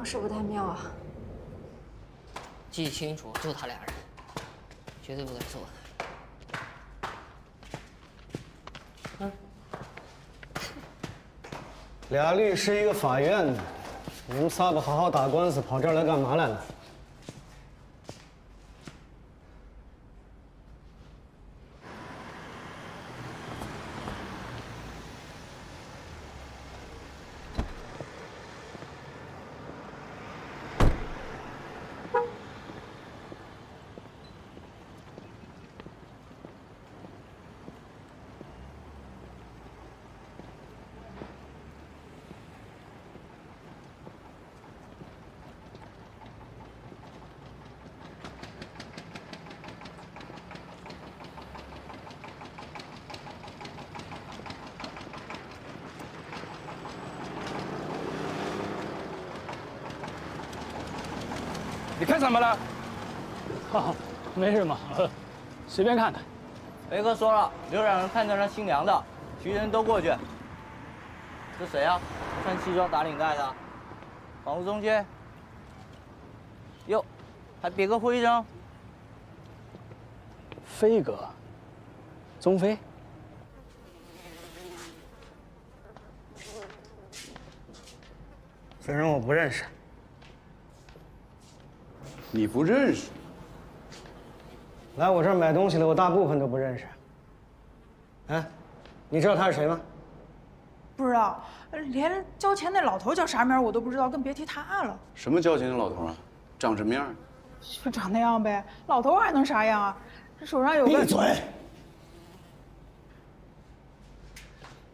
样是不太妙啊。记清楚，就他俩人，绝对不敢做的。俩律师一个法院的，你们仨不好好打官司，跑这儿来干嘛来了？你看什么了？哈，没什么，随便看看。雷哥说了，有2人看着那新娘的，其余人都过去。这谁啊？穿西装打领带的，房屋中介。哟，还别个徽章。飞哥，宗飞。虽然我不认识。 你不认识？来我这儿买东西的，我大部分都不认识。哎，你知道他是谁吗？不知道，连交钱那老头叫啥名我都不知道，更别提他了。什么交钱的老头啊？长什么样？就长那样呗，老头还能啥样啊？这手上有个……闭嘴！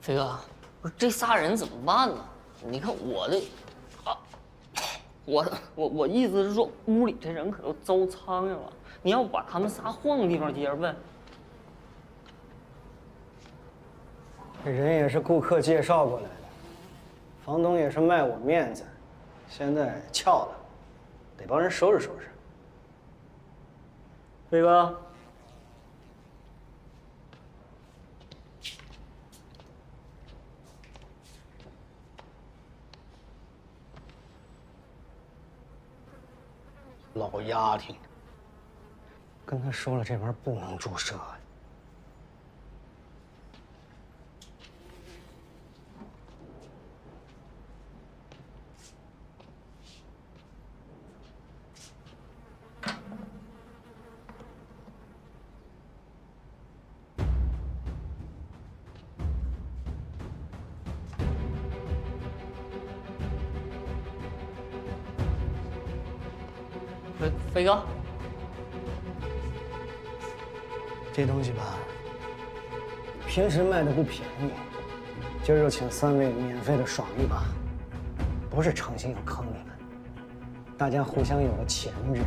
飞哥，不是这仨人怎么办呢？你看我的，我意思是说，屋里这人可都遭苍蝇了。你要把他们仨换个地方接着问。这人也是顾客介绍过来的，房东也是卖我面子，现在翘了，得帮人收拾收拾。飞哥，老丫挺，跟他说了这玩意儿不能注射。飞哥，这东西吧，平时卖的不便宜，今儿就请3位免费的爽一把，不是诚心要坑你们，大家互相有个前置，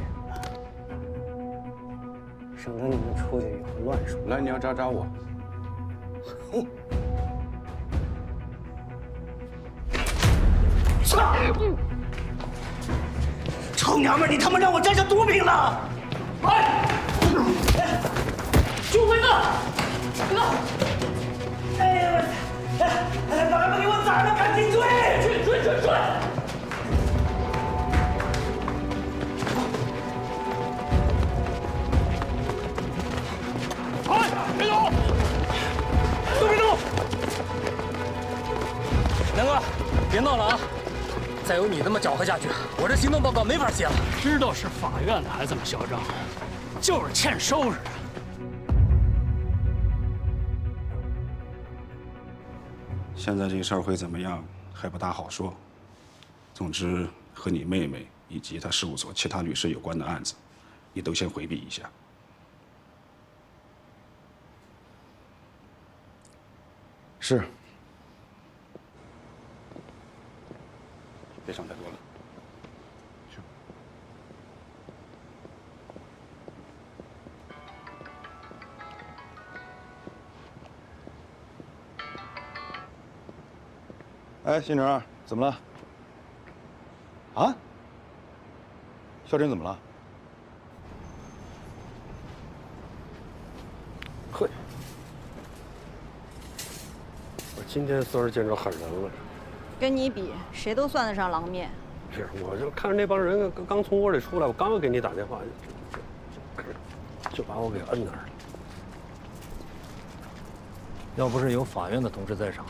省得你们出去以后乱说。来，你要扎我。嘿。臭娘们儿，你他妈让我沾上毒品了！哎，救飞哥，飞哥！哎，把他们给我宰了，赶紧追！追！哎，别动！都别动！梁哥，别闹了啊！再有你这么搅和下去，我这行动报告没法写了。知道是法院的还这么嚣张，就是欠收拾啊！现在这个事儿会怎么样还不大好说。总之，和你妹妹以及她事务所其他律师有关的案子，你都先回避一下。是。别想太多了。是。哎，新成，怎么了？啊？肖真怎么了？嘿，我今天算是见着狠人了。跟你比，谁都算得上狼面。是，我就看着那帮人刚从窝里出来，我刚要给你打电话，就把我给摁那儿了。要不是有法院的同志在场，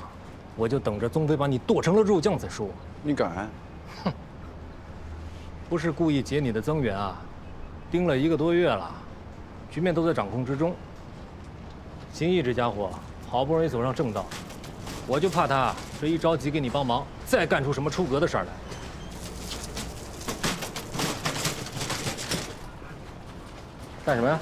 我就等着宗飞把你剁成了肉酱再说。你敢？哼，不是故意劫你的增援啊，盯了1个多月了，局面都在掌控之中。秦毅这家伙好不容易走上正道，我就怕他这一着急给你帮忙，再干出什么出格的事儿来。干什么呀？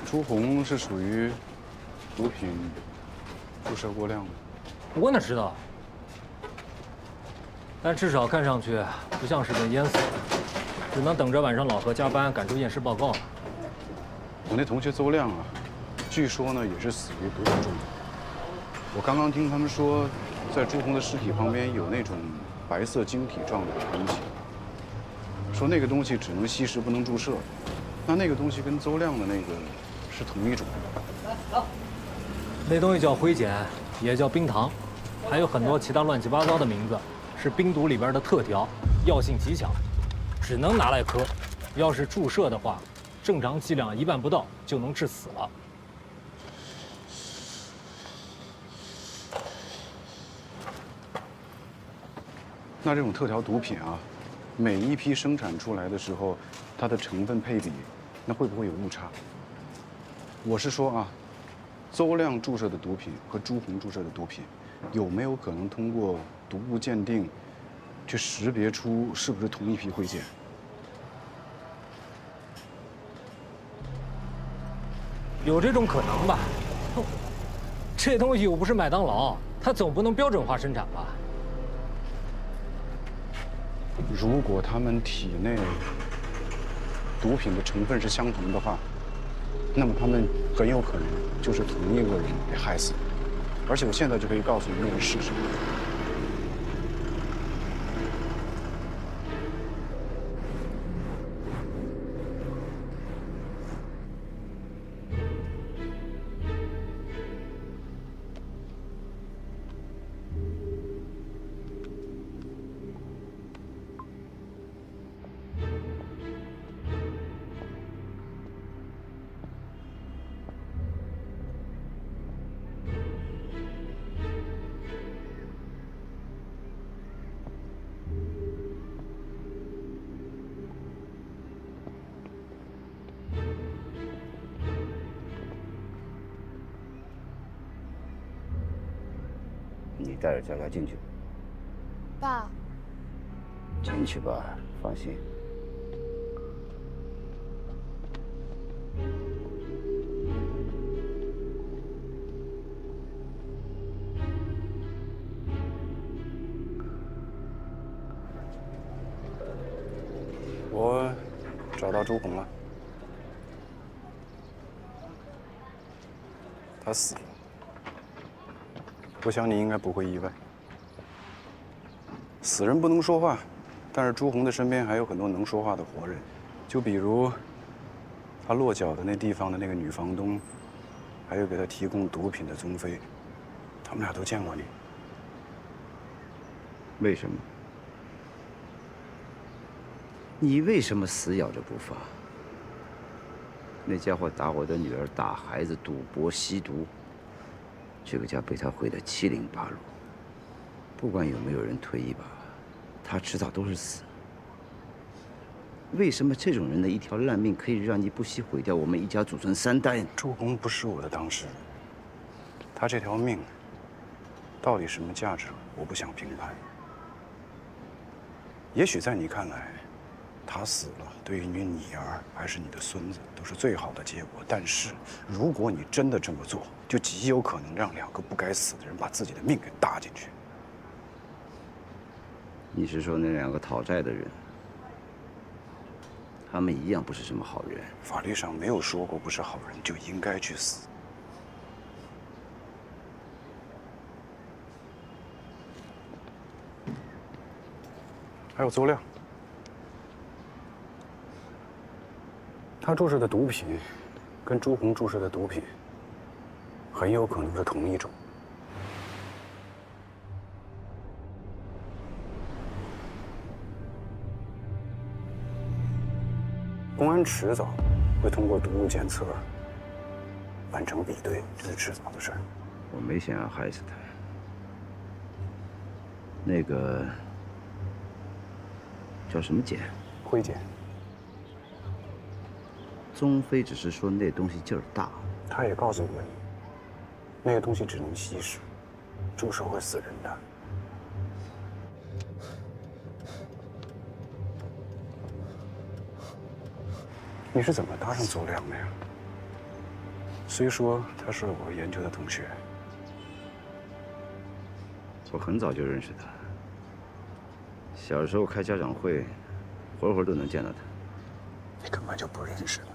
朱红是属于毒品注射过量的。我哪知道？但至少看上去不像是被淹死的，只能等着晚上老何加班赶出验尸报告了。我那同学邹亮啊，据说呢也是死于毒品中毒。我刚刚听他们说，在朱红的尸体旁边有那种白色晶体状的东西，说那个东西只能吸食不能注射。那个东西跟邹亮的那个是同一种。那东西叫灰碱，也叫冰糖，还有很多其他乱七八糟的名字，是冰毒里边的特调，药性极强，只能拿来嗑。要是注射的话，正常剂量1半不到就能致死了。那这种特调毒品啊，每一批生产出来的时候，它的成分配比，那会不会有误差？我是说啊，邹亮注射的毒品和朱红注射的毒品，有没有可能通过毒物鉴定，去识别出是不是同一批灰碱？有这种可能吧？哼，这东西又不是麦当劳，它总不能标准化生产吧？如果他们体内毒品的成分是相同的话，那么他们很有可能就是同一个人被害死的。而且我现在就可以告诉你那人是谁。你带着佳佳进去。爸，进去吧，放心。我找到朱红了，他死了。我想你应该不会意外。死人不能说话，但是朱红的身边还有很多能说话的活人，就比如他落脚的那地方的那个女房东，还有给他提供毒品的宗飞，他们俩都见过你。为什么？你为什么死咬着不放？那家伙打我的女儿，打孩子，赌博吸毒，这个家被他毁得七零八落。不管有没有人推一把，他迟早都是死。为什么这种人的一条烂命可以让你不惜毁掉我们一家祖孙3代？朱红不是我的当事人，他这条命到底什么价值，我不想评判。也许在你看来，他死了，对于你儿还是你的孙子都是最好的结果。但是，如果你真的这么做，就极有可能让2个不该死的人把自己的命给搭进去。你是说那2个讨债的人？他们一样不是什么好人。法律上没有说过不是好人就应该去死。还有邹亮，他注射的毒品跟朱红注射的毒品很有可能是同一种。公安迟早会通过毒物检测完成比对，这是迟早的事儿。我没想要害死他。那个叫什么碱？灰碱。宗飞只是说那东西劲儿大，他也告诉过你，那个东西只能吸食，注射会死人的。你是怎么搭上邹亮的呀？虽说他是我研究的同学，我很早就认识他。小时候开家长会，会儿都能见到他。你根本就不认识他。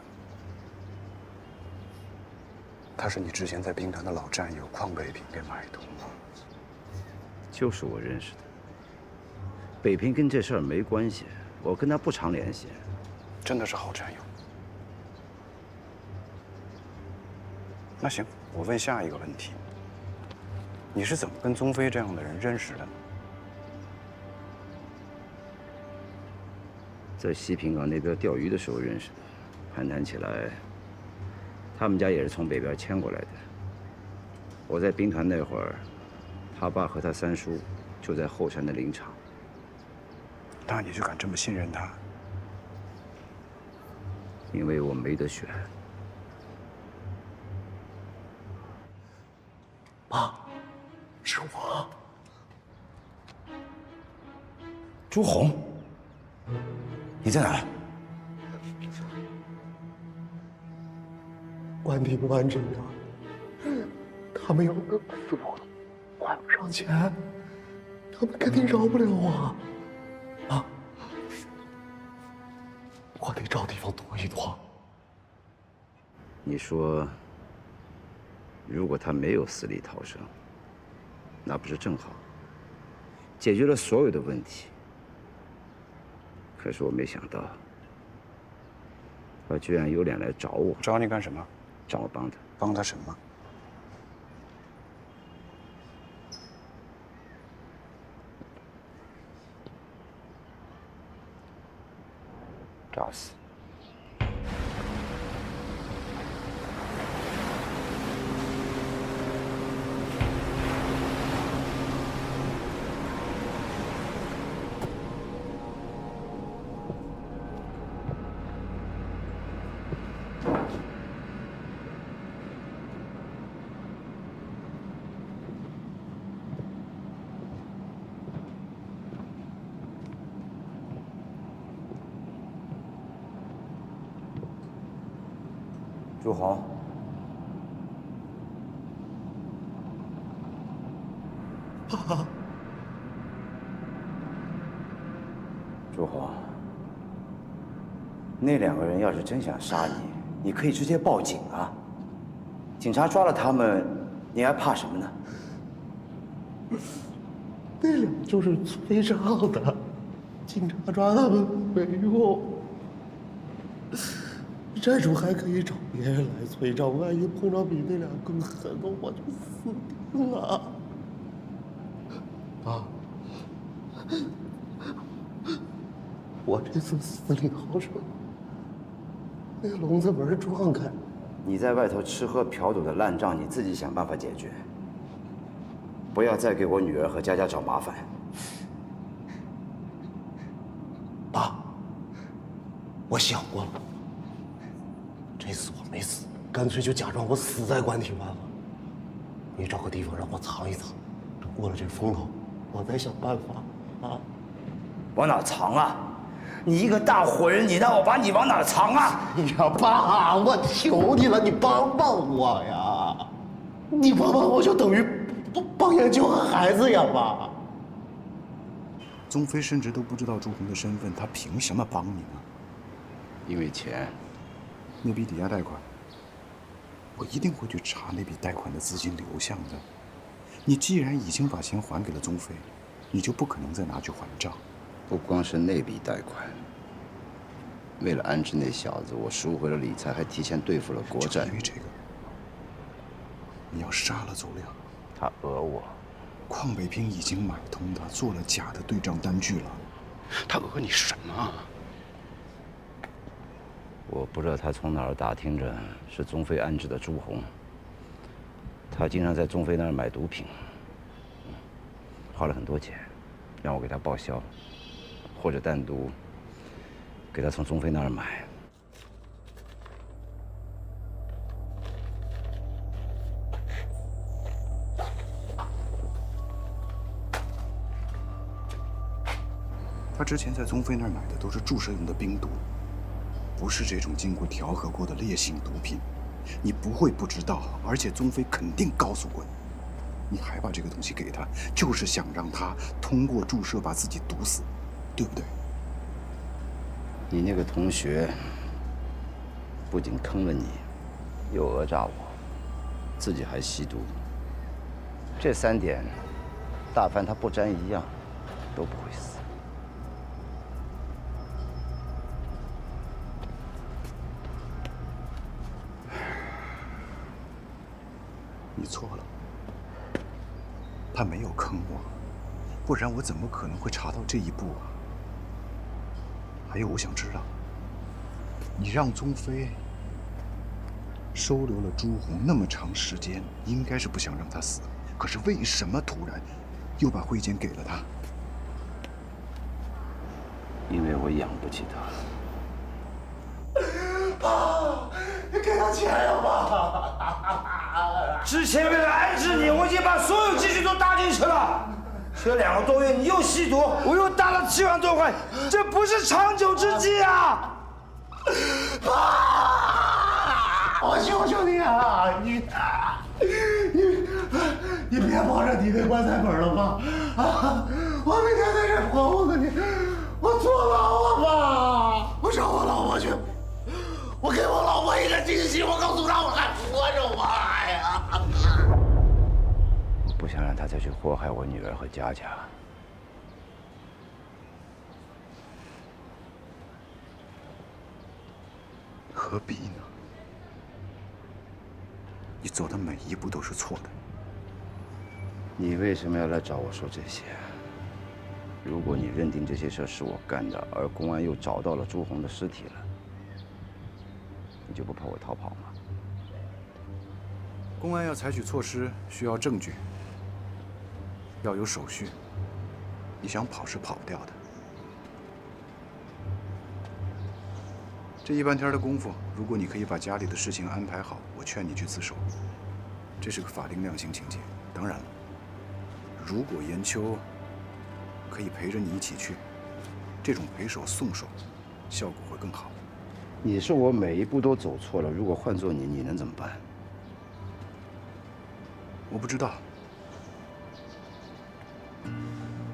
他是你之前在兵团的老战友，邝北平给买通了。就是我认识的。北平跟这事儿没关系，我跟他不常联系。真的是好战友。那行，我问下一个问题：你是怎么跟宗飞这样的人认识的呢？在西平港那边钓鱼的时候认识的，攀谈起来，他们家也是从北边迁过来的。我在兵团那会儿，他爸和他三叔就在后山的林场。那你就敢这么信任他？因为我没得选。爸，是我，朱红，你在哪？关廷湾这边，他们要弄死我，还不上钱，他们肯定饶不了我。啊，我得找地方躲一躲。你说，如果他没有死里逃生，那不是正好解决了所有的问题？可是我没想到，他居然有脸来找我。找你干什么？让我帮他。帮他什么？找死！朱红，爸，朱红，那两个人要是真想杀你，你可以直接报警啊！警察抓了他们，你还怕什么呢？那俩就是崔少的，警察抓他们没用。债主还可以找别人来催账，万一碰上比那俩更狠的，我就死定了。爸，我这次死里逃生，那笼子门撞开。你在外头吃喝嫖赌的烂账，你自己想办法解决，不要再给我女儿和佳佳找麻烦。爸，我想过了。这次我没死，干脆就假装我死在关廷湾了。你找个地方让我藏一藏，等过了这风头，我再想办法。啊？往哪藏啊？你一个大活人，你让我把你往哪藏啊？哎呀，爸，我求你了，你帮帮我呀！你帮帮我就等于帮研究孩子呀，爸。宗飞甚至都不知道朱红的身份，他凭什么帮你呢？因为钱。那笔抵押贷款，我一定会去查那笔贷款的资金流向的。你既然已经把钱还给了宗飞，你就不可能再拿去还账。不光是那笔贷款，为了安置那小子，我赎回了李才，还提前对付了国战。因为这个，你要杀了邹亮。他讹我。邝北平已经买通他，做了假的对账单据了。他讹你什么？我不知道他从哪儿打听着是宗飞安置的朱红。他经常在宗飞那儿买毒品，花了很多钱，让我给他报销，或者单独给他从宗飞那儿买。他之前在宗飞那儿买的都是注射用的冰毒，不是这种经过调和过的烈性毒品。你不会不知道，而且宗飞肯定告诉过你。你还把这个东西给他，就是想让他通过注射把自己毒死，对不对？你那个同学不仅坑了你，又讹诈我，自己还吸毒。这3点，大凡他不沾一样，都不会死。你错了，他没有坑我，不然我怎么可能会查到这一步啊？还有，我想知道，你让宗飞收留了朱红那么长时间，应该是不想让他死，可是为什么突然又把慧坚给了他？因为我养不起他。爸，你给他钱了吧？之前为了安置你，我已经把所有积蓄都搭进去了。这2个多月你又吸毒，我又搭了7万多块，这不是长久之计啊！爸，我求求你啊，你别抱着你那棺材本了吧？啊，我每天在这活着你，我坐牢了吧？我找我老婆去。我给我老婆一个惊喜，我告诉她我还活着吗？哎呀！我不想让他再去祸害我女儿和佳佳。何必呢？你走的每一步都是错的。你为什么要来找我说这些？如果你认定这些事是我干的，而公安又找到了朱红的尸体了，你就不怕我逃跑吗？公安要采取措施，需要证据，要有手续。你想跑是跑不掉的。这1半天的功夫，如果你可以把家里的事情安排好，我劝你去自首。这是个法定量刑情节。当然了，如果严秋可以陪着你一起去，这种陪手送手，效果会更好。你说我每一步都走错了，如果换做你，你能怎么办？我不知道，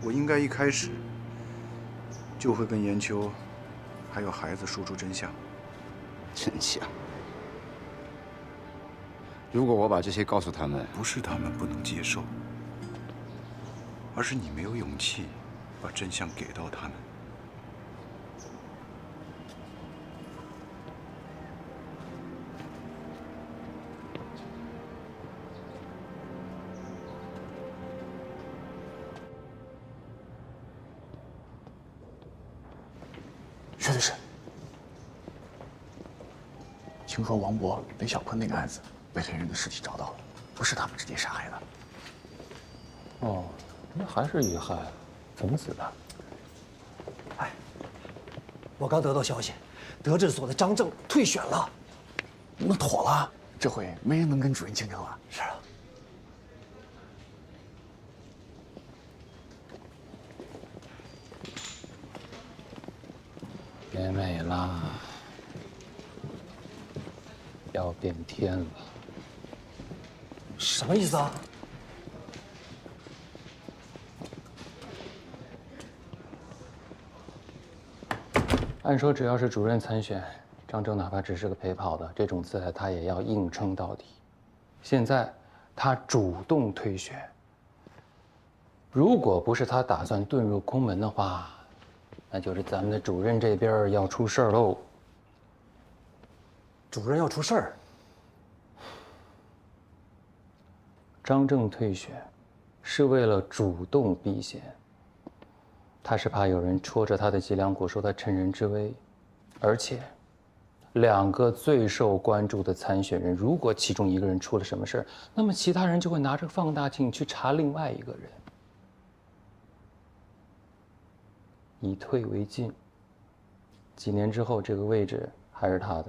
我应该一开始就会跟严秋还有孩子说出真相。真相？如果我把这些告诉他们，不是他们不能接受，而是你没有勇气把真相给到他们。薛律师，听说王博、雷小坤那个案子，被黑人的尸体找到了，不是他们直接杀害的。哦，那还是遇害，怎么死的？哎，我刚得到消息，德治所的张正退选了。那妥了，这回没人能跟主任竞争了。是啊。别美啦，要变天了。什么意思啊？按说只要是主任参选，张正哪怕只是个陪跑的，这种姿态他也要硬撑到底。现在他主动退选，如果不是他打算遁入空门的话，那就是咱们的主任这边要出事儿喽。主任要出事儿。张正退选，是为了主动避嫌。他是怕有人戳着他的脊梁骨，说他趁人之危。而且，2个最受关注的参选人，如果其中一个人出了什么事儿，那么其他人就会拿着放大镜去查另外一个人。以退为进，几年之后，这个位置还是他的。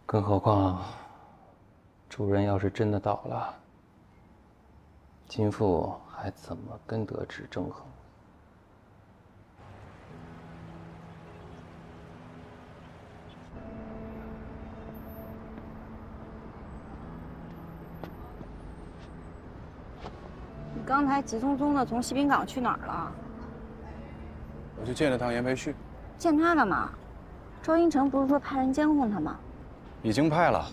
更何况，主任要是真的倒了，金富还怎么跟德智争衡？你刚才急匆匆的从西滨港去哪儿了？我去见了趟严培旭。见他干嘛？周英成不是说派人监控他吗？已经派了。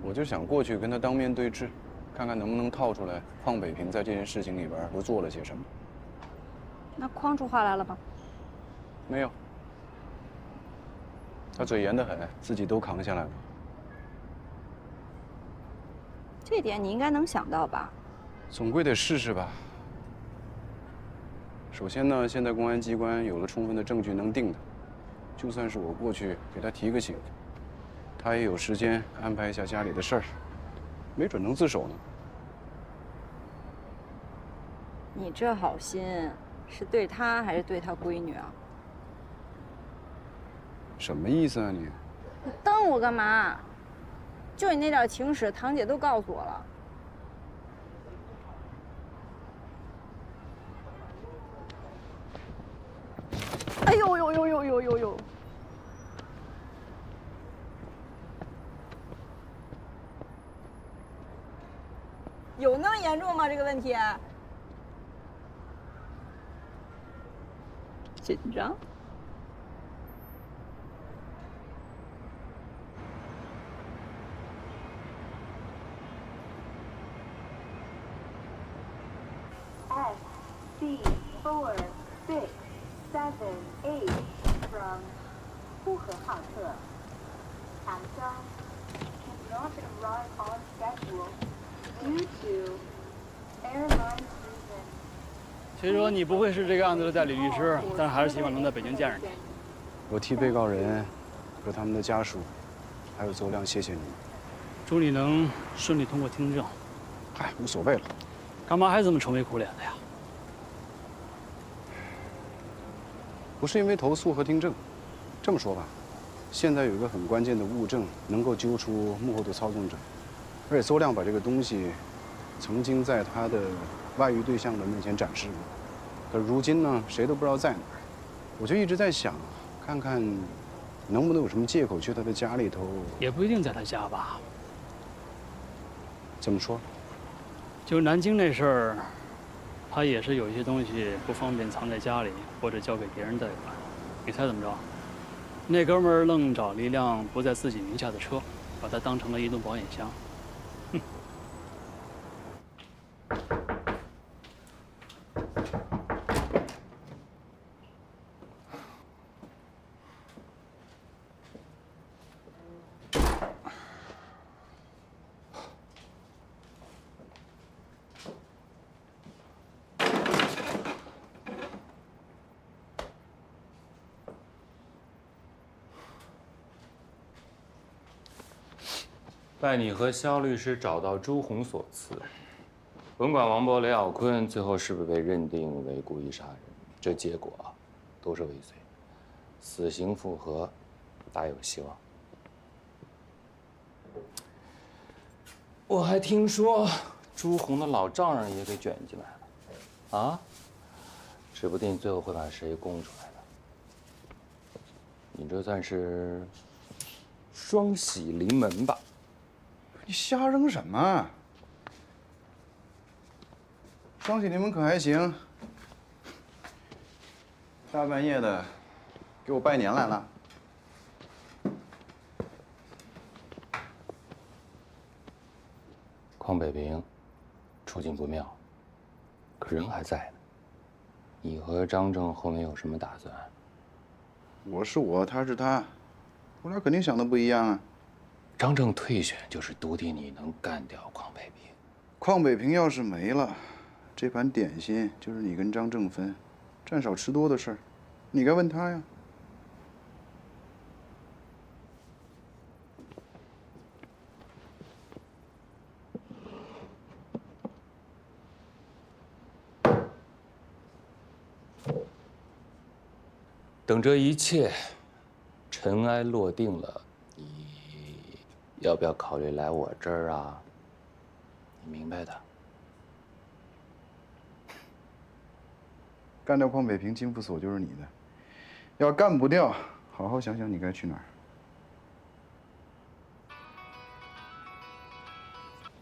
我就想过去跟他当面对质，看看能不能套出来邝北平在这件事情里边都做了些什么。那匡出话来了吧？没有。他嘴严得很，自己都扛下来了。这点你应该能想到吧？总归得试试吧。首先呢，现在公安机关有了充分的证据能定他，就算是我过去给他提个醒，他也有时间安排一下家里的事儿，没准能自首呢。你这好心是对他还是对他闺女啊？什么意思啊你？你瞪我干嘛？就你那点情史，堂姐都告诉我了。哎呦呦呦呦呦呦呦！有那么严重吗？这个问题？紧张？from 呼和浩特。Amazon cannot arrive on schedule due to airline reasons. 虽说你不会是这个案子的代理律师，但还是希望能在北京见着你。我替被告人和他们的家属，还有邹亮谢谢你们。祝你能顺利通过听证。嗨，无所谓了。干嘛还这么愁眉苦脸的呀？不是因为投诉和听证，这么说吧，现在有一个很关键的物证，能够揪出幕后的操纵者，而且邹亮把这个东西曾经在他的外遇对象的面前展示过，可如今呢，谁都不知道在哪儿。我就一直在想，看看能不能有什么借口去他的家里头。也不一定在他家吧。怎么说？就南京那事儿，他也是有一些东西不方便藏在家里，或者交给别人代管。你猜怎么着？那哥们儿愣找了一辆不在自己名下的车，把它当成了移动保险箱。哼。拜你和肖律师找到朱红所赐，甭管王博、雷晓坤最后是不是被认定为故意杀人，这结果都是未遂，死刑复核大有希望。我还听说朱红的老丈人也给卷进来了，啊？指不定最后会把谁供出来的。你这算是双喜临门吧？你瞎扔什么？双喜临门可还行？大半夜的，给我拜年来了。邝北平处境不妙，可人还在呢。你和张正后面有什么打算？我是我，他是他，我俩肯定想的不一样啊。张正退选就是笃定你能干掉邝北平。邝北平要是没了，这盘点心就是你跟张正分，占少吃多的事儿，你该问他呀。等这一切尘埃落定了，你要不要考虑来我这儿啊？你明白的。干掉邝北平，金副所就是你的；要干不掉，好好想想你该去哪儿。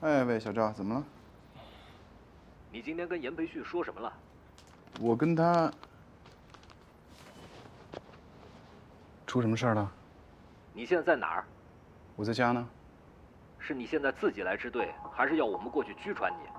哎喂，小赵，怎么了？你今天跟严培旭说什么了？我跟他出什么事儿了？你现在在哪儿？我在家呢。是你现在自己来支队，还是要我们过去拘传你？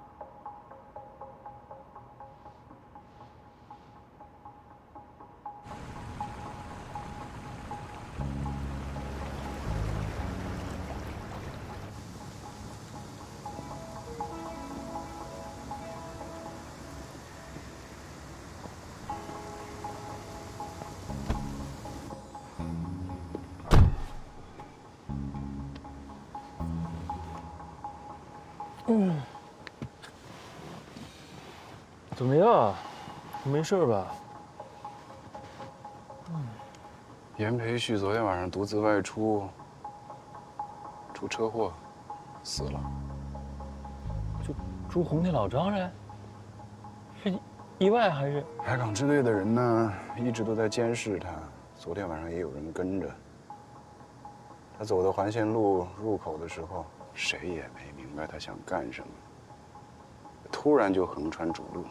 怎么样？没事吧？严培旭昨天晚上独自外出，出车祸，死了。就朱红那老丈人，是意外还是？海港支队的人呢，一直都在监视他。昨天晚上也有人跟着。他走到环线路入口的时候，谁也没明白他想干什么，突然就横穿主路，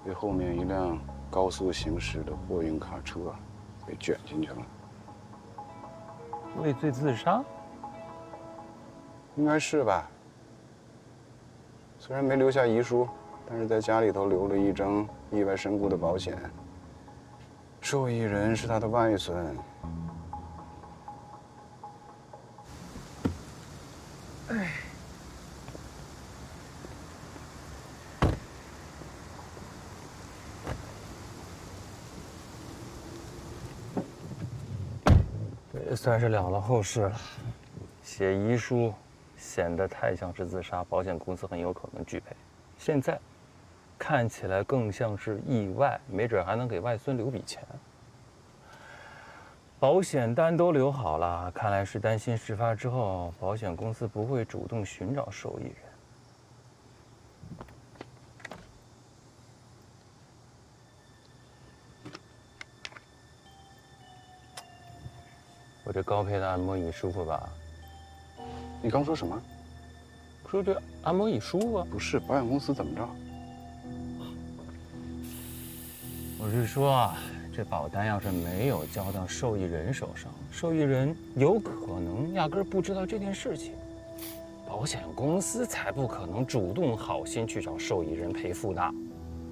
被后面一辆高速行驶的货运卡车给卷进去了。畏罪自杀？应该是吧。虽然没留下遗书，但是在家里头留了一张意外身故的保险，受益人是他的外孙。哎。也算是了了后事了。写遗书显得太像是自杀，保险公司很有可能拒赔。现在看起来更像是意外，没准还能给外孙留笔钱。保险单都留好了，看来是担心事发之后保险公司不会主动寻找受益人。我这高配的按摩椅舒服吧？你刚说什么？说这按摩椅舒服啊？不是，保险公司怎么着？我是说啊，这保单要是没有交到受益人手上，受益人有可能压根儿不知道这件事情，保险公司才不可能主动好心去找受益人赔付的。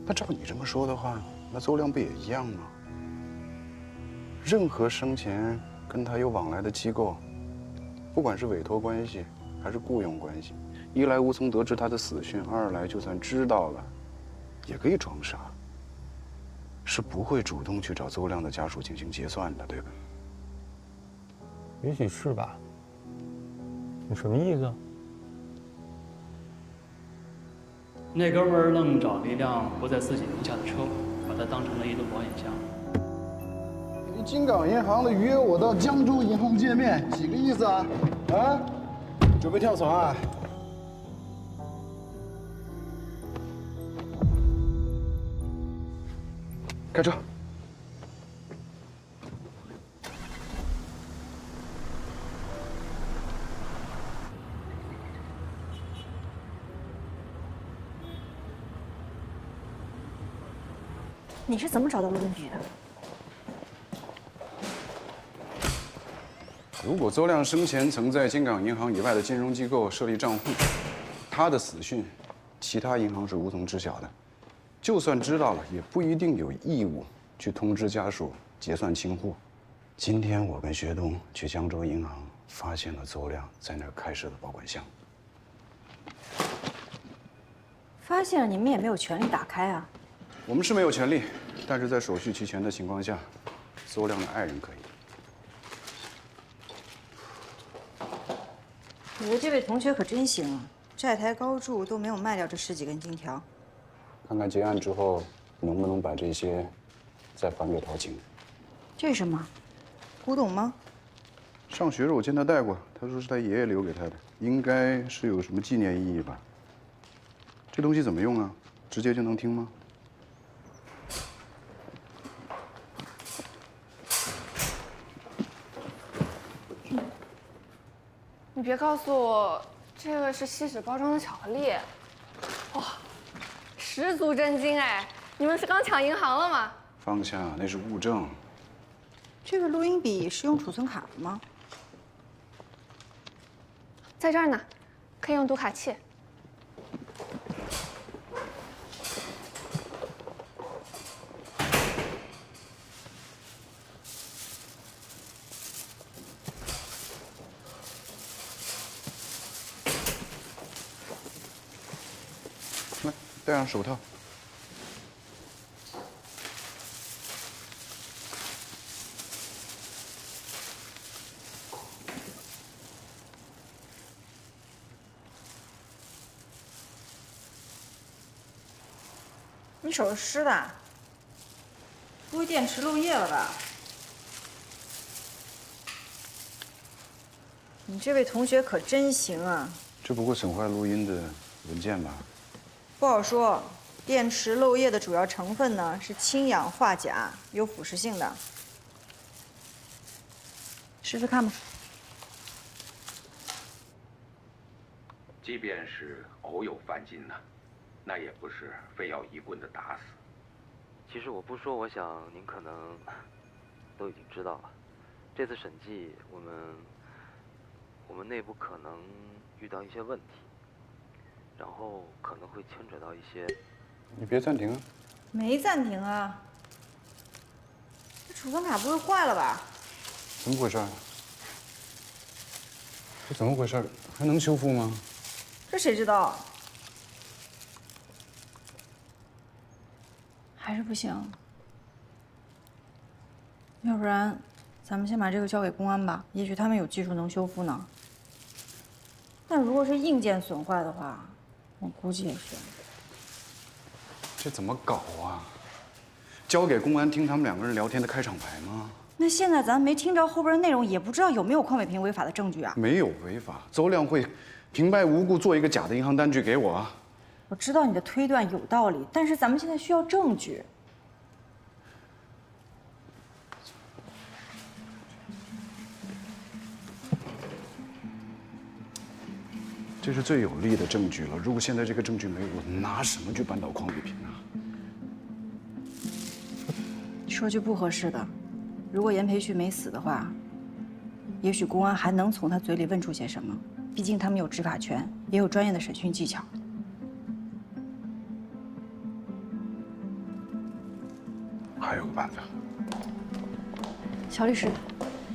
那照你这么说的话，那邹亮不也一样吗？任何生前跟他有往来的机构，不管是委托关系还是雇佣关系，一来无从得知他的死讯，二来就算知道了，也可以装傻，是不会主动去找邹亮的家属进行结算的，对吧？也许是吧。你什么意思？那哥们儿愣找了一辆不在自己名下的车，把它当成了一个保险箱。金港银行的约我到江州银行见面，几个意思啊？啊？准备跳槽啊？开车。你是怎么找到录音笔的？如果邹亮生前曾在金港银行以外的金融机构设立账户，他的死讯，其他银行是无从知晓的。就算知道了，也不一定有义务去通知家属结算清户。今天我跟薛东去江州银行，发现了邹亮在那儿开设的保管箱。发现了，你们也没有权利打开啊。我们是没有权利，但是在手续齐全的情况下，邹亮的爱人可以。你的这位同学可真行啊，债台高筑都没有卖掉这10几根金条。看看结案之后，能不能把这些再还给陶青。这是什么？古董吗？上学时我见他带过，他说是他爷爷留给他的，应该是有什么纪念意义吧。这东西怎么用啊？直接就能听吗？你别告诉我，这个是锡纸包装的巧克力，哇，十足震惊哎！你们是刚抢银行了吗？放下，那是物证。这个录音笔是用储存卡的吗？在这儿呢，可以用读卡器。来，戴上手套。你手是湿的，不会电池漏液了吧？你这位同学可真行啊！这不过损坏录音的文件吧？不好说，电池漏液的主要成分呢是氢氧化钾，有腐蚀性的。试试看吧。即便是偶有犯禁呢，那也不是非要一棍子打死。其实我不说，我想您可能都已经知道了。这次审计，我们内部可能遇到一些问题，然后可能会牵扯到一些。你别暂停啊！没暂停啊。这储存卡不会坏了吧？怎么回事？这怎么回事？还能修复吗？这谁知道？还是不行。要不然，咱们先把这个交给公安吧，也许他们有技术能修复呢。但如果是硬件损坏的话，我估计也是。这怎么搞啊？交给公安听他们2个人聊天的开场白吗？那现在咱没听着后边的内容，也不知道有没有邝北平违法的证据啊。没有违法，邹亮会平白无故做一个假的银行单据给我啊。我知道你的推断有道理，但是咱们现在需要证据。这是最有力的证据了。如果现在这个证据没有，我拿什么去扳倒邝北平啊？说句不合适的，如果严培旭没死的话，也许公安还能从他嘴里问出些什么。毕竟他们有执法权，也有专业的审讯技巧。还有个办法。乔律师，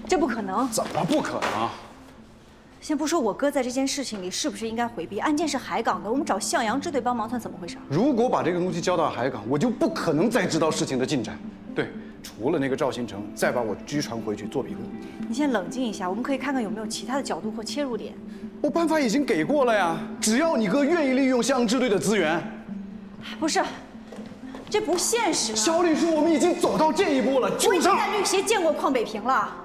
这不可能！怎么不可能？先不说我哥在这件事情里是不是应该回避，案件是海港的，我们找向阳支队帮忙算怎么回事？如果把这个东西交到海港，我就不可能再知道事情的进展。对，除了那个赵新成，再把我拘传回去做笔录。你先冷静一下，我们可以看看有没有其他的角度或切入点。我办法已经给过了呀，只要你哥愿意利用向阳支队的资源。不是，这不现实啊！肖律师，我们已经走到这一步了，我已经在律协见过邝北平了。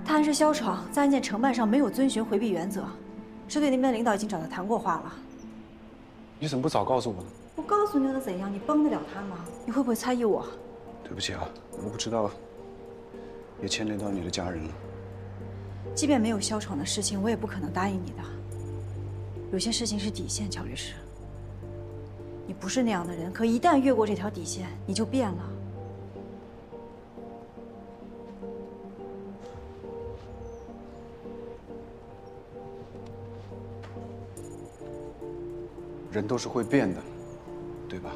他是肖闯，在案件承办上没有遵循回避原则，支队那边的领导已经找他谈过话了。你怎么不早告诉我呢？我告诉你又能怎样？你帮得了他吗？你会不会猜疑我？对不起啊，我不知道，也牵连到你的家人了。即便没有肖闯的事情，我也不可能答应你的。有些事情是底线，乔律师。你不是那样的人，可一旦越过这条底线，你就变了。人都是会变的，对吧？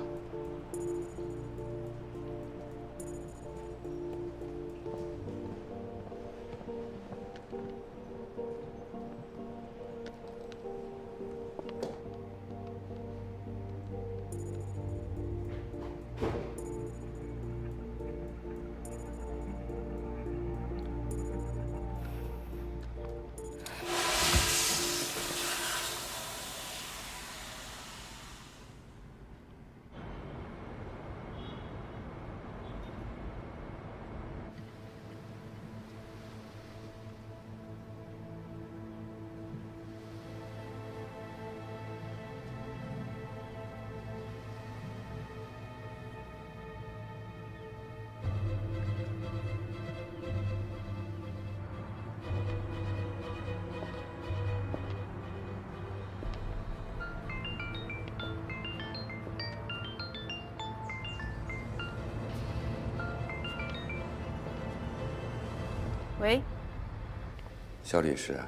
喂，肖律师，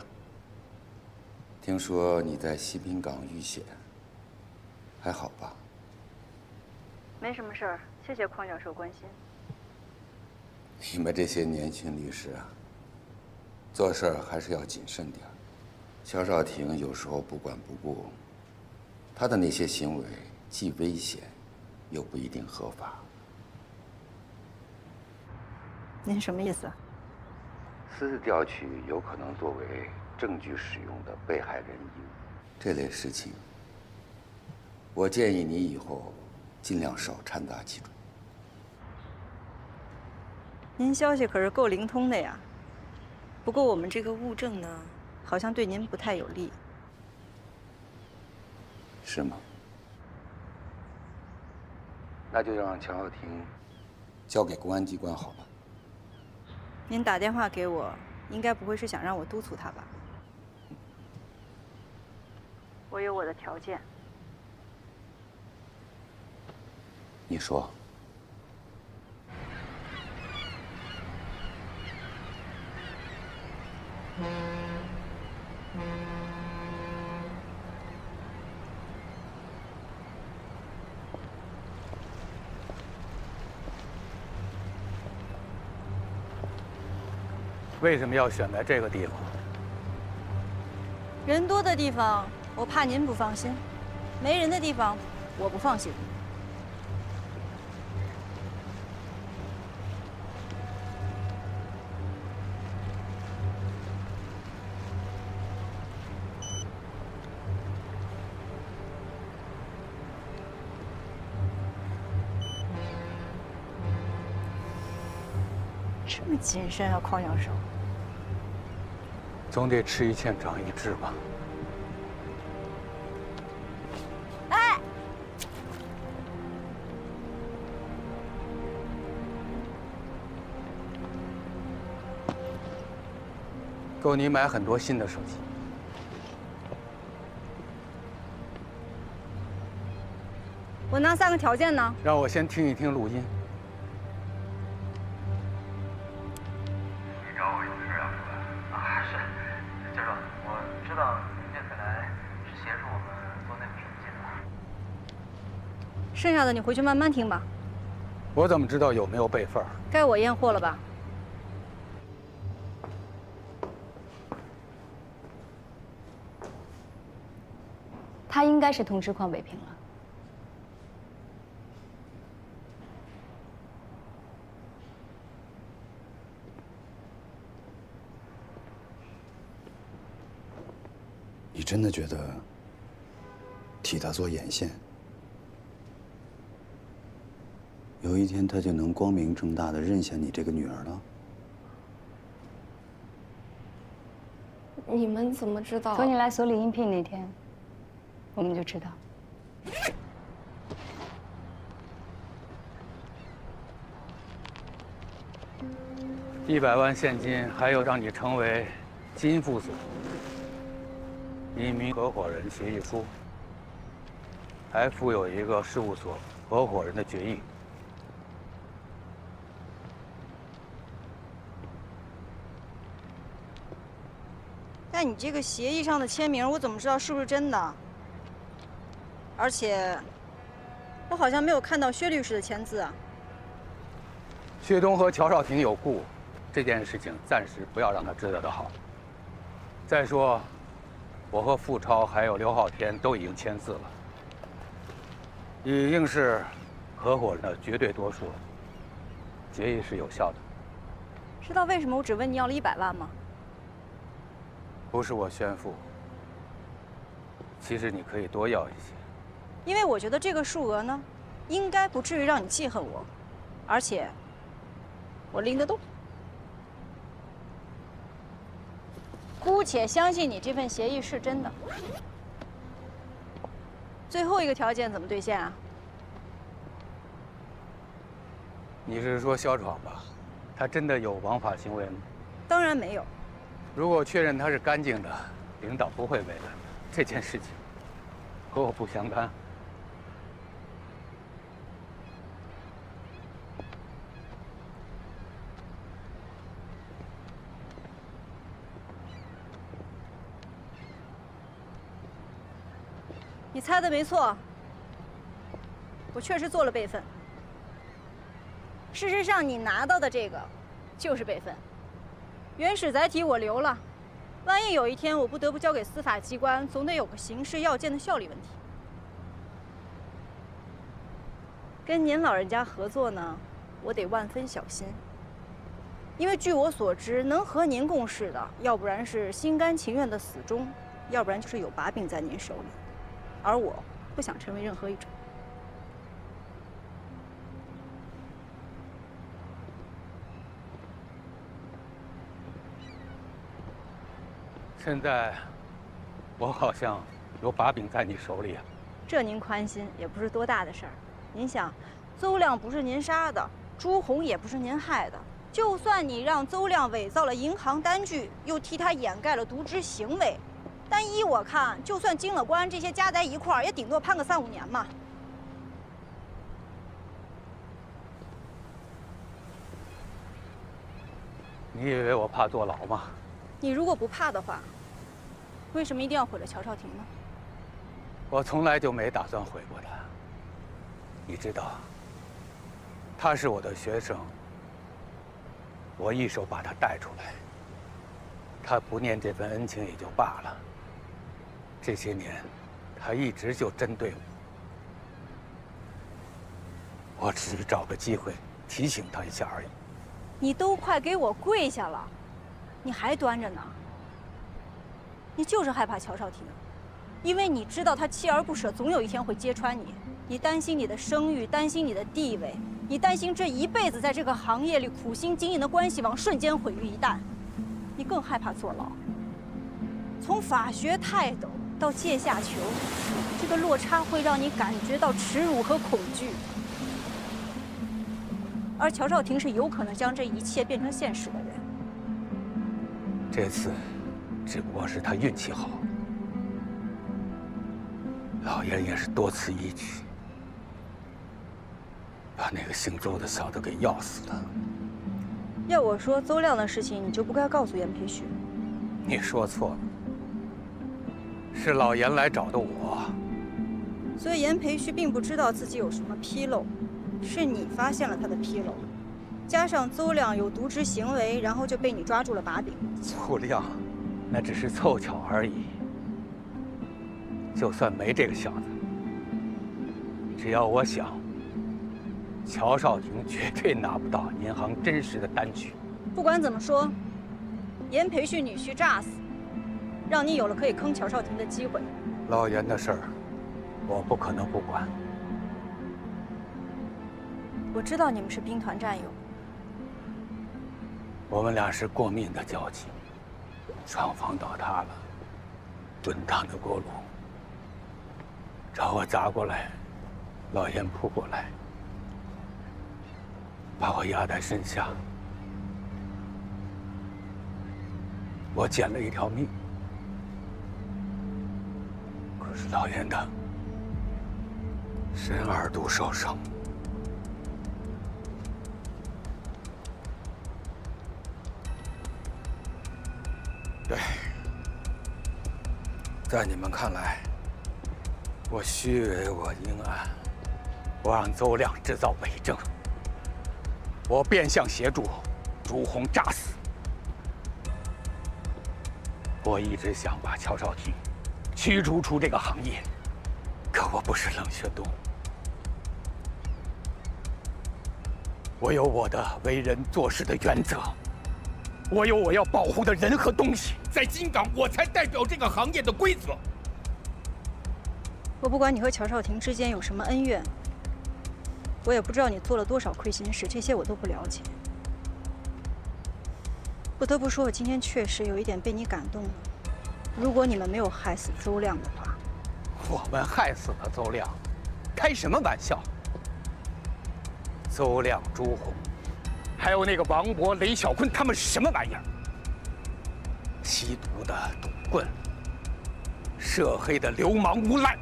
听说你在西滨港遇险，还好吧？没什么事儿，谢谢匡教授关心。你们这些年轻律师啊，做事儿还是要谨慎点儿。肖少廷有时候不管不顾，他的那些行为既危险，又不一定合法。您什么意思？私自调取有可能作为证据使用的被害人遗物，这类事情，我建议你以后尽量少掺杂其中。您消息可是够灵通的呀。不过我们这个物证呢，好像对您不太有利。是吗？那就让乔少廷交给公安机关好了。您打电话给我，应该不会是想让我督促他吧？我有我的条件。你说。为什么要选在这个地方？人多的地方，我怕您不放心；没人的地方，我不放心。这么谨慎啊，匡教授。总得吃一堑长一智吧。哎，够你买很多新的手机。我那3个条件呢？让我先听一听录音。你找我有事啊？啊，是，教授，我知道您这次来是协助我们做内部审计的。剩下的你回去慢慢听吧。我怎么知道有没有备份？该我验货了吧？他应该是通知邝北平了。你真的觉得替他做眼线，有一天他就能光明正大的认下你这个女儿了？你们怎么知道？从你来所里应聘那天，我们就知道。 100万现金，还有让你成为金副所、移民合伙人协议书，还附有一个事务所合伙人的决议。但你这个协议上的签名，我怎么知道是不是真的？而且，我好像没有看到薛律师的签字啊。薛东和乔少廷有故。 这件事情暂时不要让他知道的好。再说，我和付超还有刘昊天都已经签字了，已经是合伙人的绝对多数了，决议是有效的。知道为什么我只问你要了100万吗？不是我炫富，其实你可以多要一些。因为我觉得这个数额呢，应该不至于让你记恨我，而且我拎得动。 姑且相信你这份协议是真的。最后一个条件怎么兑现啊？你是说肖闯吧？他真的有枉法行为吗？当然没有。如果确认他是干净的，领导不会为难的。这件事情和我不相干。猜的没错，我确实做了备份。事实上，你拿到的这个就是备份，原始载体我留了。万一有一天我不得不交给司法机关，总得有个行事要件的效力问题。跟您老人家合作呢，我得万分小心，因为据我所知，能和您共事的，要不然是心甘情愿的死忠，要不然就是有把柄在您手里，而我不想成为任何一种。现在，我好像有把柄在你手里啊。这您宽心，也不是多大的事儿。您想，邹亮不是您杀的，朱红也不是您害的。就算你让邹亮伪造了银行单据，又替他掩盖了渎职行为，但依我看，就算进了关，这些加在一块儿，也顶多判个3、5年嘛。你以为我怕坐牢吗？你如果不怕的话，为什么一定要毁了乔少廷呢？我从来就没打算毁过他。你知道，他是我的学生，我一手把他带出来。他不念这份恩情也就罢了，这些年，他一直就针对我。我只是找个机会提醒他一下而已。你都快给我跪下了，你还端着呢？你就是害怕乔少廷，因为你知道他锲而不舍，总有一天会揭穿你。你担心你的声誉，担心你的地位，你担心这一辈子在这个行业里苦心经营的关系网瞬间毁于一旦。你更害怕坐牢。从法学泰斗到阶下囚，这个落差会让你感觉到耻辱和恐惧。而乔少廷是有可能将这一切变成现实的人。这次，只不过是他运气好。老严也是多此一举，把那个姓邹的小子给要死了。要我说，邹亮的事情你就不该告诉严培旭。你说错了，是老严来找的我。所以严培旭并不知道自己有什么纰漏，是你发现了他的纰漏，加上邹亮有渎职行为，然后就被你抓住了把柄。邹亮，那只是凑巧而已。就算没这个小子，只要我想，乔少廷绝对拿不到银行真实的单据。不管怎么说，严培旭女婿诈死，让你有了可以坑乔少廷的机会。老严的事儿，我不可能不管。我知道你们是兵团战友，我们俩是过命的交集。厂房倒塌了，滚烫的锅炉朝我砸过来，老严扑过来，把我压在身下。我捡了一条命，可是老严的深2度受伤。对，在你们看来，我虚伪，我阴暗，我让邹亮制造伪证，我变相协助朱红诈死。我一直想把乔少廷驱逐出这个行业，可我不是冷血动物，我有我的为人做事的原则。我有我要保护的人和东西，在金港，我才代表这个行业的规则。我不管你和乔少廷之间有什么恩怨，我也不知道你做了多少亏心事，这些我都不了解。不得不说，我今天确实有一点被你感动了。如果你们没有害死邹亮的话，我们害死了邹亮？开什么玩笑！邹亮、朱红。还有那个王博、雷小坤，他们是什么玩意儿？吸毒的赌棍，涉黑的流氓无赖，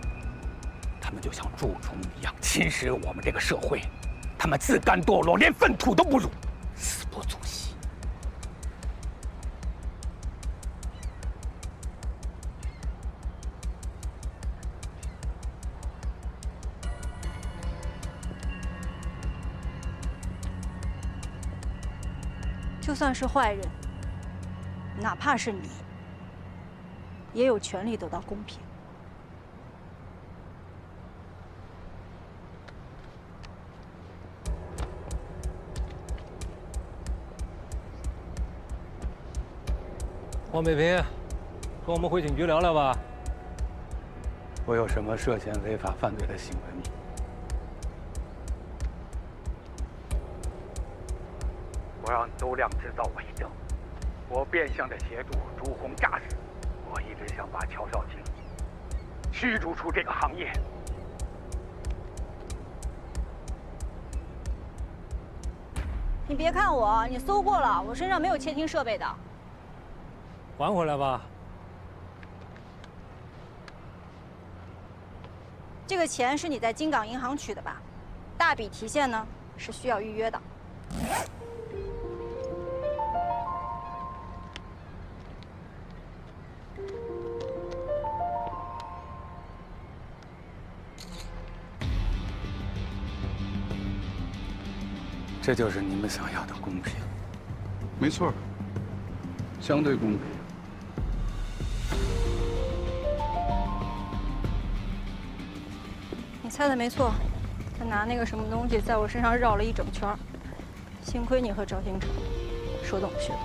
他们就像蛀虫一样侵蚀我们这个社会，他们自甘堕落，连粪土都不如，死不足惜。就算是坏人，哪怕是你，也有权利得到公平。黄北平，跟我们回警局聊聊吧。我有什么涉嫌违法犯罪的行为吗？我让邹亮知道我一定，我变相的协助朱红诈死。我一直想把乔少卿驱逐出这个行业。你别看我，你搜过了，我身上没有窃听设备的。还回来吧。这个钱是你在金港银行取的吧？大笔提现呢是需要预约的。这就是你们想要的公平。没错，相对公平。你猜的没错，他拿那个什么东西在我身上绕了一整圈，幸亏你和赵星辰说动去了。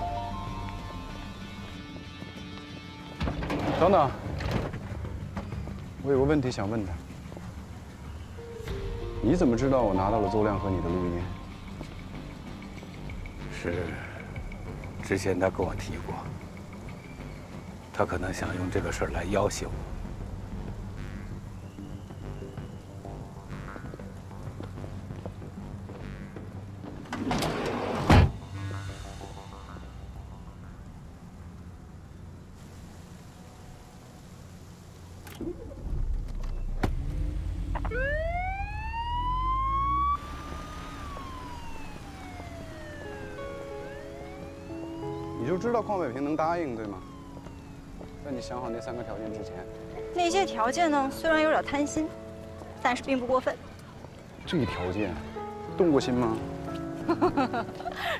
等等，我有个问题想问他。你怎么知道我拿到了邹亮和你的录音？是，之前他跟我提过，他可能想用这个事儿来要挟我。你就知道邝北平能答应，对吗？在你想好那3个条件之前，那些条件呢，虽然有点贪心，但是并不过分。这条件，动过心吗？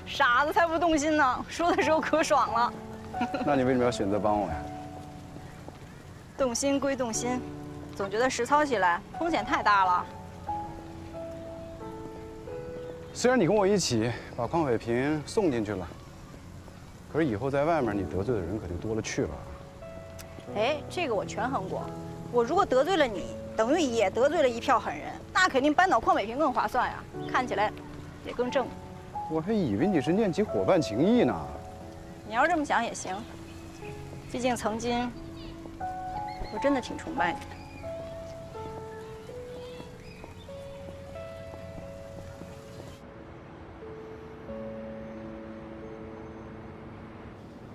傻子才不动心呢，说的时候可爽了。那你为什么要选择帮我呀？动心归动心，总觉得实操起来风险太大了。虽然你跟我一起把邝北平送进去了，可是以后在外面你得罪的人可就多了去了。哎，这个我权衡过，我如果得罪了你，等于也得罪了一票狠人，那肯定扳倒邝北平更划算呀，看起来也更正。我还以为你是念及伙伴情谊呢。你要这么想也行，毕竟曾经我真的挺崇拜你的。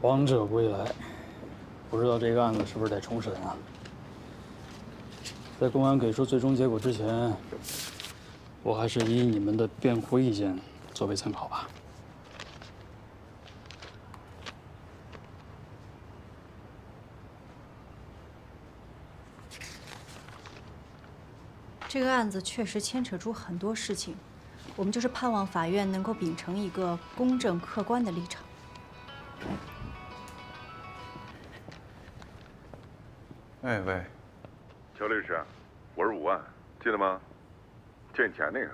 王者归来，不知道这个案子是不是得重审啊？在公安给出最终结果之前，我还是以你们的辩护意见作为参考吧。这个案子确实牵扯出很多事情，我们就是盼望法院能够秉承一个公正客观的立场。哎喂，乔律师，我是5万，记得吗？借你钱那个。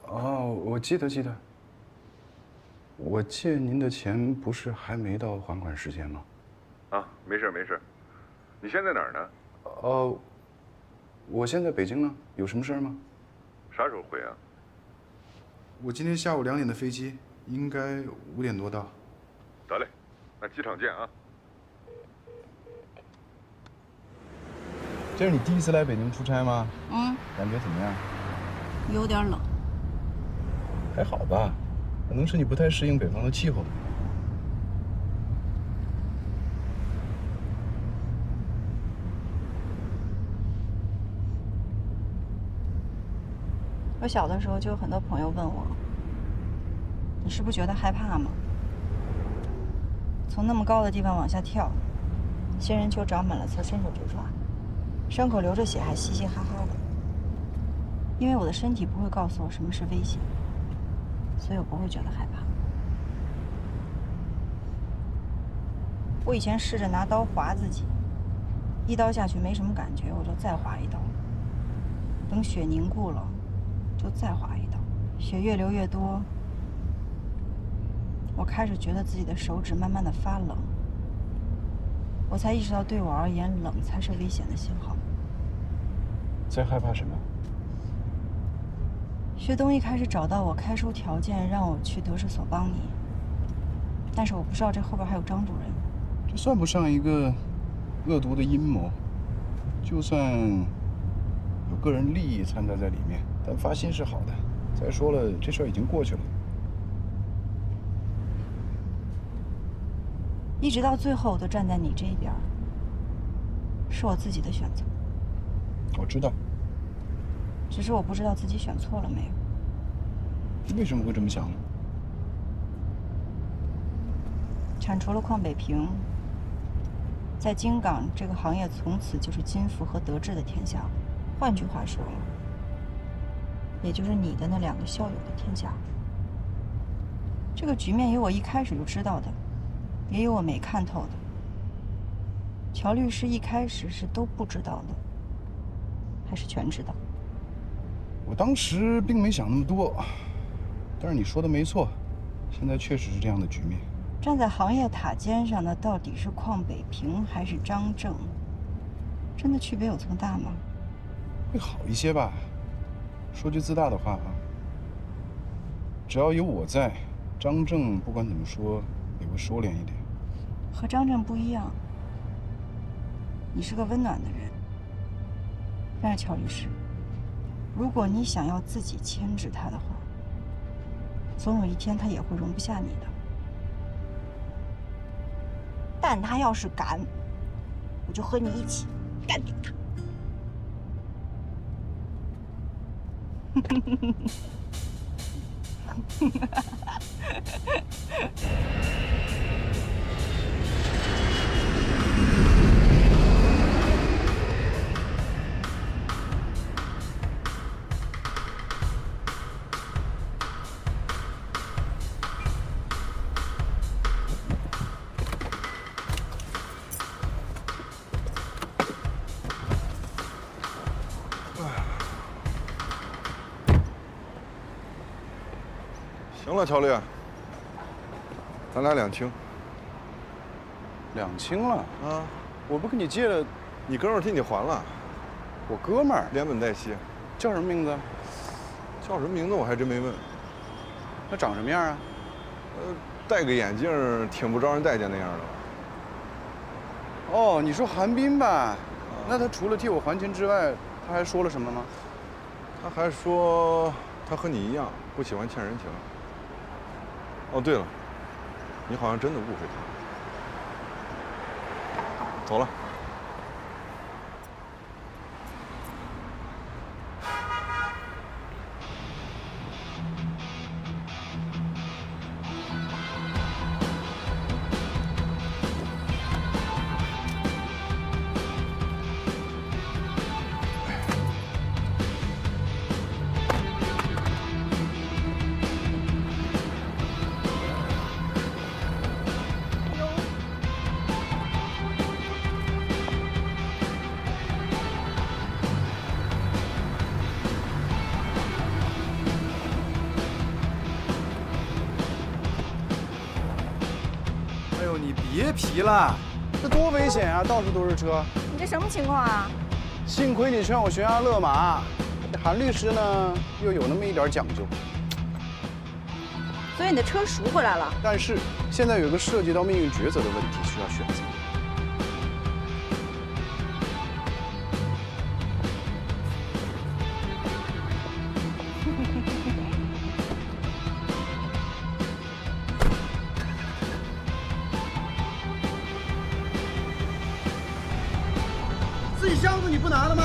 哦，我记得。我借您的钱不是还没到还款时间吗？啊，没事。你现在哪儿呢？我现在北京呢，有什么事吗？啥时候回啊？我今天下午2点的飞机，应该5点多到。得嘞，那机场见啊。这是你第一次来北京出差吗？感觉怎么样？有点冷。还好吧，可能是你不太适应北方的气候。我小的时候就有很多朋友问我，你是不是觉得害怕吗？从那么高的地方往下跳，仙人球长满了刺，伸手就抓，伤口流着血还嘻嘻哈哈的。因为我的身体不会告诉我什么是危险，所以我不会觉得害怕。我以前试着拿刀划自己，一刀下去没什么感觉，我就再划一刀。等血凝固了，就再划一刀。血越流越多，我开始觉得自己的手指慢慢的发冷。我才意识到，对我而言，冷才是危险的信号。在害怕什么？薛东一开始找到我开出条件，让我去德士所帮你，但是我不知道这后边还有张主任。这算不上一个恶毒的阴谋，就算有个人利益掺杂在里面，但发心是好的。再说了，这事儿已经过去了。一直到最后，我都站在你这一边，是我自己的选择。我知道。只是我不知道自己选错了没有。你为什么会这么想呢？铲除了邝北平，在京港这个行业从此就是金福和德智的天下了。换句话说，也就是你的那2个校友的天下。这个局面有我一开始就知道的，也有我没看透的。乔律师一开始是都不知道的，还是全知道？我当时并没想那么多，但是你说的没错，现在确实是这样的局面。站在行业塔尖上的到底是邝北平还是张正？真的区别有这么大吗？会好一些吧。说句自大的话啊，只要有我在，张正不管怎么说也会收敛一点。和张正不一样，你是个温暖的人。但是乔律师，如果你想要自己牵制他的话，总有一天他也会容不下你的。但他要是敢，我就和你一起干掉他。行了，乔律，咱俩2清。2清了啊！我不跟你借了，你哥们儿替你还了。我哥们儿连本带息。叫什么名字？叫什么名字我还真没问。他长什么样啊？戴个眼镜，挺不招人待见那样的吧？哦，你说韩冰吧？那他除了替我还钱之外，他还说了什么吗？他还说他和你一样，不喜欢欠人情。哦，对了，你好像真的误会他。走了。别皮了，这多危险啊！到处都是车。你这什么情况啊？幸亏你劝我悬崖勒马，这韩律师呢又有那么一点讲究。所以你的车赎回来了。但是现在有个涉及到命运抉择的问题需要选择。自己箱子你不拿了吗？